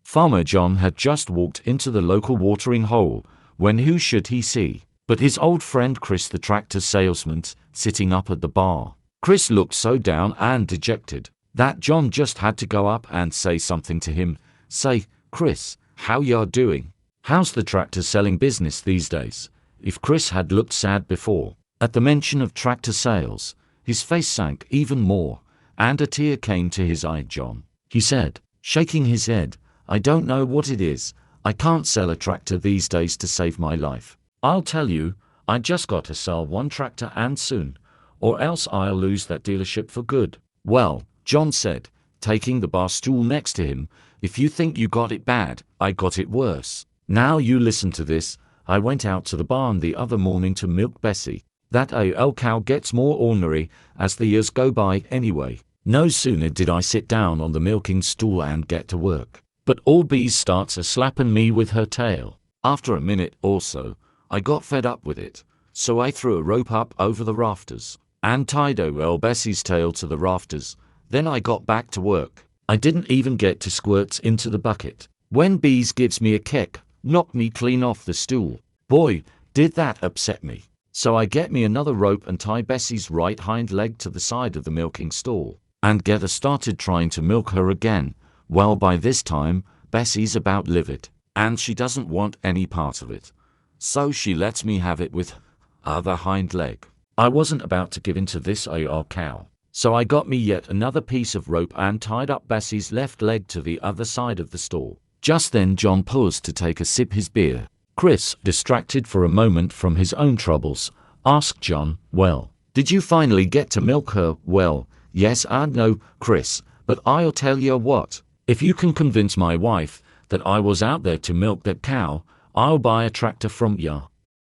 Farmer John had just walked into the local watering hole when who should he see but his old friend Chris, the tractor salesman, sitting up at the bar. Chris looked so down and dejected that John just had to go up and say something to him. Say, Chris, how ya doing? How's the tractor selling business these days? If Chris had looked sad before, at the mention of tractor sales, his face sank even more, and a tear came to his eye. John, he said, shaking his head, I don't know what it is. I can't sell a tractor these days to save my life. I'll tell you, I just got to sell one tractor and soon, or else I'll lose that dealership for good. Well, John said, taking the bar stool next to him, if you think you got it bad, I got it worse. Now you listen to this. I went out to the barn the other morning to milk Bessie. That old cow gets more ornery as the years go by anyway. No sooner did I sit down on the milking stool and get to work, but old Bees starts a-slapping me with her tail. After a minute or so, I got fed up with it, so I threw a rope up over the rafters and tied old Bessie's tail to the rafters. Then I got back to work. I didn't even get to squirt into the bucket when Bees gives me a kick, knocked me clean off the stool. Boy, did that upset me. So I get me another rope and tie Bessie's right hind leg to the side of the milking stall and get her started trying to milk her again. Well, by this time, Bessie's about livid, and she doesn't want any part of it. So she lets me have it with other hind leg. I wasn't about to give in to this old cow, so I got me yet another piece of rope and tied up Bessie's left leg to the other side of the stall. Just then John paused to take a sip his beer. Chris, distracted for a moment from his own troubles, asked John, well, did you finally get to milk her? Well, yes and no, Chris, but I'll tell you what. If you can convince my wife that I was out there to milk that cow, I'll buy a tractor from ya.